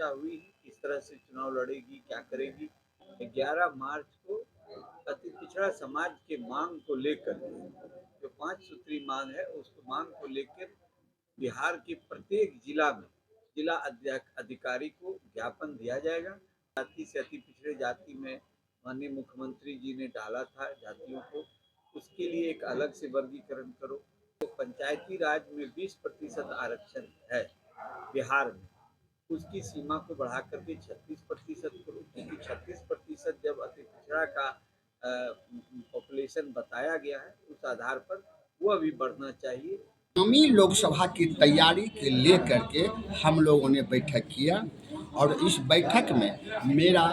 चर्चा हुई किस तरह से चुनाव लड़ेगी, क्या करेगी। 11 मार्च को अति पिछड़ा समाज के मांग को लेकर जो 5 सूत्री मांग है, उस मांग को लेकर बिहार के प्रत्येक जिला में जिला अधिकारी को ज्ञापन दिया जाएगा। जाति से अति पिछड़े जाति में माननीय मुख्यमंत्री जी ने डाला था जातियों को, उसके लिए एक अलग से वर्गीकरण करो। तो पंचायती राज में 20% आरक्षण है बिहार में, उसकी सीमा को बढ़ा करके 36% करो, क्योंकि 36% जब अति पिछड़ा का पॉपुलेशन बताया गया है, उस आधार पर वो अभी बढ़ना चाहिए। आगामी लोकसभा की तैयारी के लेकर के हम लोगों ने बैठक किया और इस बैठक में मेरा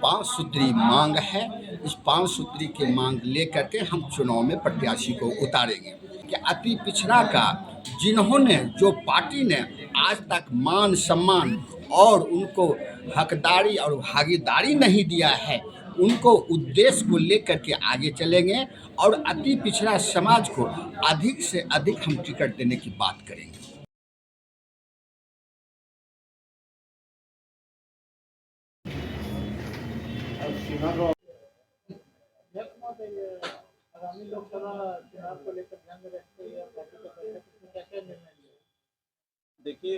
5 सूत्री मांग है। इस 5 सूत्री की मांग लेकर के हम चुनाव में प्रत्याशी को उतारेंगे कि अति पिछड़ा का जिन्होंने जो पार्टी ने आज तक मान सम्मान और उनको हकदारी और भागीदारी नहीं दिया है, उनको उद्देश्य को लेकर के आगे चलेंगे और अति पिछड़ा समाज को अधिक से अधिक हम टिकट देने की बात करेंगे। आगामी लोकसभा चुनाव को लेकर ध्यान में रखते हुए पार्टी की बैठक में क्या क्या निर्णय लिया? देखिए,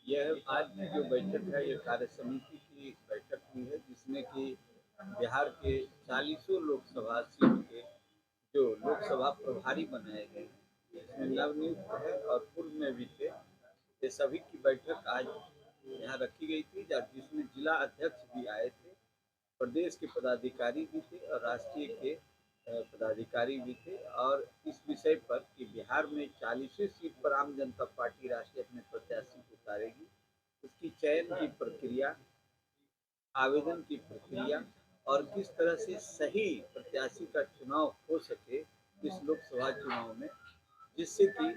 यह आज की जो बैठक है, ये कार्य समिति की बैठक हुई है, जिसमें कि बिहार के 40 लोकसभा सीट के जो लोकसभा प्रभारी बनाए गए हैं, इसमें नवनियुक्त है और पूर्व में भी थे, ये सभी की बैठक आज यहाँ रखी गई थी, जिसमें जिला अध्यक्ष भी आए थे, प्रदेश के पदाधिकारी भी थे और राष्ट्रीय के पदाधिकारी भी थे। और इस विषय पर कि बिहार में 40वीं सीट पर आम जनता पार्टी राष्ट्रीय अपने प्रत्याशी को उतारेगी, उसकी चयन की प्रक्रिया, आवेदन की प्रक्रिया और किस तरह से सही प्रत्याशी का चुनाव हो सके इस लोकसभा चुनाव में, जिससे कि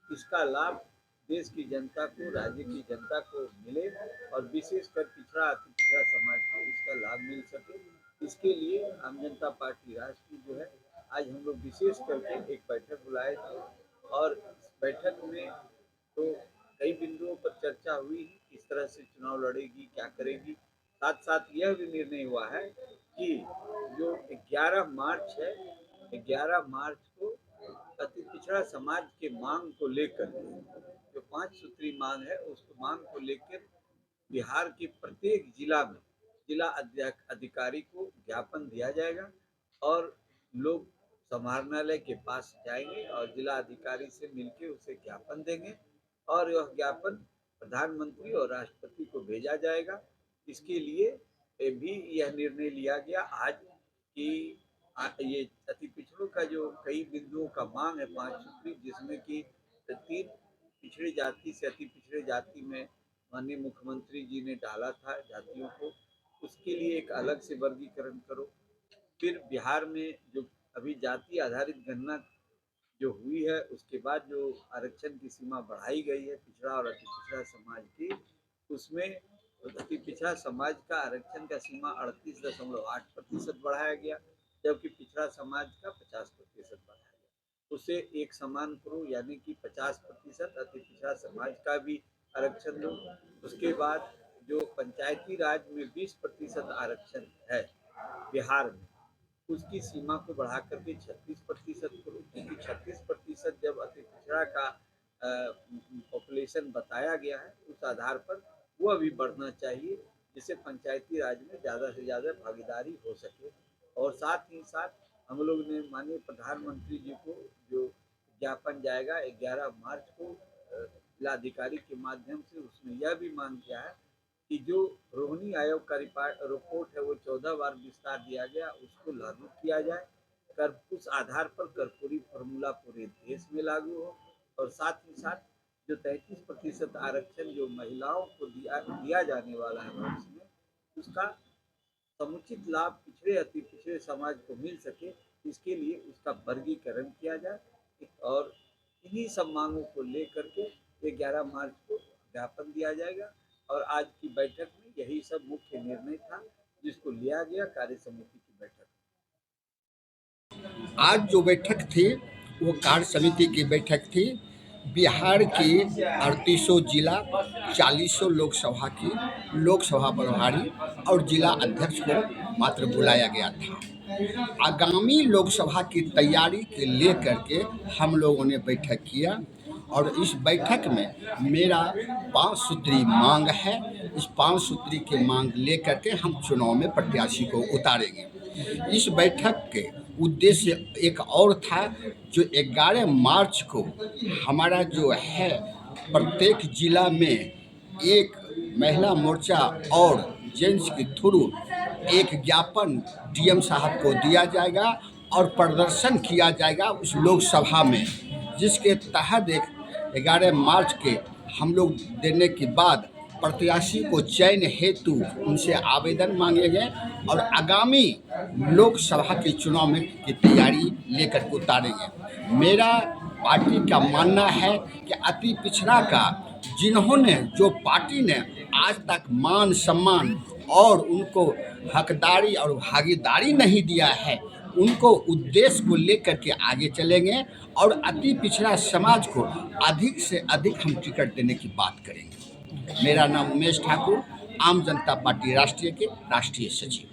इसका लाभ देश की जनता को, राज्य की जनता को मिले और विशेषकर पिछड़ा अति पिछड़ा समाज को इसका लाभ मिल सके। इसके लिए आम जनता पार्टी राष्ट्र की जो है, आज हम लोग विशेष करके एक बैठक बुलाए थे और इस बैठक में तो कई बिंदुओं पर चर्चा हुई किस तरह से चुनाव लड़ेगी, क्या करेगी। साथ साथ यह भी निर्णय हुआ है कि जो 11 मार्च है, 11 मार्च को अति पिछड़ा समाज के मांग को लेकर जो 5 सूत्री मांग है, उस मांग को लेकर बिहार के प्रत्येक जिला में जिला अधिकारी को ज्ञापन दिया जाएगा और लोग समाहरणालय के पास जाएंगे और जिला अधिकारी से मिलकर उसे ज्ञापन देंगे और यह ज्ञापन प्रधानमंत्री और राष्ट्रपति को भेजा जाएगा। इसके लिए भी यह निर्णय लिया गया आज कि ये अति पिछड़ों का जो कई बिंदुओं का मांग है 5 सूत्री, जिसमें कि 3 पिछड़ी जाति से अति पिछड़े जाति में माननीय मुख्यमंत्री जी ने डाला था जातियों को, उसके लिए एक अलग से वर्गीकरण करो। फिर बिहार में जो अभी जाति आधारित गणना जो हुई है, उसके बाद जो आरक्षण की सीमा बढ़ाई गई है पिछड़ा और अति पिछड़ा समाज की, उसमें अति पिछड़ा समाज का आरक्षण का सीमा 38.8% बढ़ाया गया, जबकि पिछड़ा समाज का 50% बढ़ाया गया। उसे एक समान करो, यानी कि 50% अति पिछड़ा समाज का भी आरक्षण दो। उसके बाद जो पंचायती राज में 20% आरक्षण है बिहार में, उसकी सीमा को बढ़ा करके 36% करो, क्योंकि 36% जब अति पिछड़ा का पॉपुलेशन बताया गया है, उस आधार पर वो अभी बढ़ना चाहिए, जिससे पंचायती राज में ज़्यादा से ज़्यादा भागीदारी हो सके। और साथ ही साथ हम लोग ने माननीय प्रधानमंत्री जी को जो ज्ञापन जाएगा 11 मार्च को जिलाधिकारी के माध्यम से, उसमें यह भी मांग किया है कि जो रोहिणी आयोग का रिपोर्ट है, वो 14 बार विस्तार दिया गया, उसको लागू किया जाए। कर उस आधार पर कर्पूरी फॉर्मूला पूरे देश में लागू हो और साथ ही साथ जो 33% आरक्षण जो महिलाओं को दिया जाने वाला है भविष्य में, उसका समुचित लाभ पिछड़े अति पिछड़े समाज को मिल सके, इसके लिए उसका वर्गीकरण किया जाए। और इन्हीं सब मांगों को लेकर के 11 मार्च को ज्ञापन दिया जाएगा और आज की बैठक में यही सब मुख्य निर्णय था जिसको लिया गया कार्य समिति की बैठक। आज जो बैठक थी वो कार्य समिति की बैठक थी, बिहार की 3800 जिला, 4000 लोकसभा की लोकसभा प्रभारी और जिला अध्यक्ष को मात्र बुलाया गया था। आगामी लोकसभा की तैयारी के लेकर के हम लोगों ने बैठक किया और इस बैठक में मेरा 5 सूत्री मांग है। इस 5 सूत्री की मांग लेकर के हम चुनाव में प्रत्याशी को उतारेंगे। इस बैठक के उद्देश्य एक और था, जो 11 मार्च को हमारा जो है प्रत्येक जिला में एक महिला मोर्चा और जेंट्स के थ्रू एक ज्ञापन डीएम साहब को दिया जाएगा और प्रदर्शन किया जाएगा उस लोकसभा में, जिसके तहत 11 मार्च के हम लोग देने के बाद प्रत्याशी को चयन हेतु उनसे आवेदन मांगेंगे और आगामी लोकसभा के चुनाव में की तैयारी लेकर के उतारेंगे। मेरा पार्टी का मानना है कि अति पिछड़ा का जिन्होंने जो पार्टी ने आज तक मान सम्मान और उनको हकदारी और भागीदारी नहीं दिया है, उनको उद्देश्य को लेकर के आगे चलेंगे और अति पिछड़ा समाज को अधिक से अधिक हम टिकट देने की बात करेंगे। मेरा नाम उमेश ठाकुर, आम जनता पार्टी राष्ट्रीय के राष्ट्रीय सचिव।